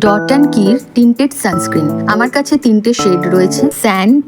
Dot and কির tinted sunscreen. আমার কাছে 3টে শেড রয়েছে, স্যান্ড,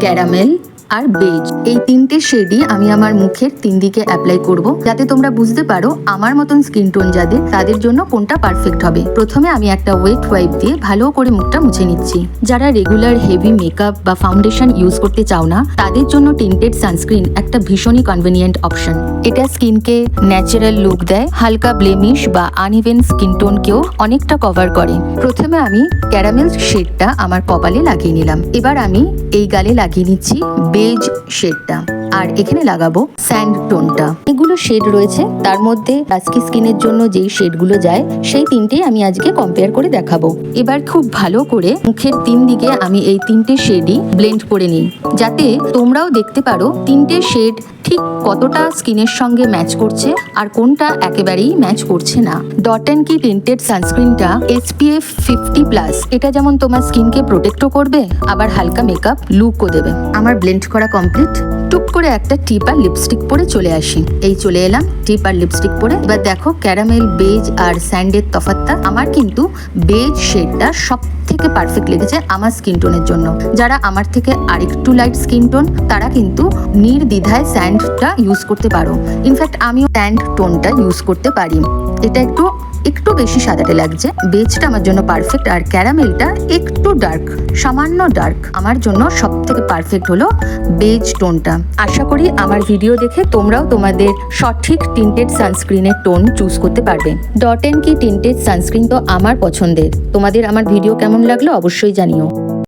ক্যারামেল আর বেজ। এই 3টে শেডই আমি আমার মুখের 3 দিকে অ্যাপ্লাই করব, যাতে তোমরা বুঝতে পারো আমার মতন স্কিন টোন যাদের, তাদের জন্য কোনটা পারফেক্ট হবে। প্রথমে আমি একটা ওয়েট ওয়াইপ দিয়ে ভালো করে মুখটা মুছে নিচ্ছি। যারা রেগুলার হেভি মেকআপ বা ফাউন্ডেশন ইউজ করতে চাও না, তাদের জন্য টিন্টেড সানস্ক্রিন একটা ভীষণই কনভিনিয়েন্ট অপশন। এটা স্কিনকে ন্যাচারাল লুক দেয়, হালকা ব্লেমিশ বা আনইভেন স্কিন টোনকেও অনেকটা কভার করে। প্রথমে আমি ক্যারামেল শেডটা আমার কপালে লাগিয়ে নিলাম। এবার আমি এই গালে লাগিয়ে নিচ্ছি বেজ শেডটা, আর এখানে লাগাবো স্যান্ড টোনটা। এগুলো শেড রয়েছে, তার মধ্যে ডাস্কি স্কিনের জন্য যেই শেডগুলো যায় সেই 3টেই আমি আজকে কম্পেয়ার করে দেখাবো। এবার খুব ভালো করে মুখের 3 দিকে আমি এই 3টে শেডই ব্লেন্ড করে নিই, যাতে তোমরাও দেখতে পারো 3টে শেড ঠিক কতটা স্কিনের সঙ্গে ম্যাচ করছে আর কোনটা একেবারেই ম্যাচ করছে না। ডট অ্যান্ড কি টিন্টেড সানস্ক্রিনটা SPF 50+। এটা যেমন তোমার স্কিনকে প্রোটেক্টও করবে, আবার হালকা মেকআপ লুকও দেবে। আমার ব্লেন্ড করা কমপ্লিট। টুক করে একটা টিপ আর লিপস্টিক পরে চলে আসি। এই চলে এলাম টিপ আর লিপস্টিক পরে। এবার দেখো ক্যারামেল, বেজ আর স্যান্ডের তফাৎটা। আমার কিন্তু বেজ শেডটা সব থেকে পারফেক্ট লেগেছে আমার স্কিন টোনের জন্য। যারা আমার থেকে আরেকটু লাইট স্কিন টোন, তারা কিন্তু নির্দ্বিধায় স্যান্ডটা ইউজ করতে পারো। ইনফ্যাক্ট আমিও স্যান্ড টোনটা ইউজ করতে পারি। এটা একটু বেশি সাদাটে লাগছে। বেজটা আমার জন্য পারফেক্ট, আর ক্যারামেলটা একটু ডার্ক, সামান্য ডার্ক। আমার জন্য সব থেকে পারফেক্ট হলো বেজ টোনটা। আশা করি আমার ভিডিও দেখে তোমরাও তোমাদের সঠিক টিন্টেড সানস্ক্রিনের টোন চুজ করতে পারবে। ডট অ্যান্ড কি টিন্টেড সানস্ক্রিন তো আমার পছন্দের। তোমাদের আমার ভিডিও কেমন লাগলো অবশ্যই জানিও।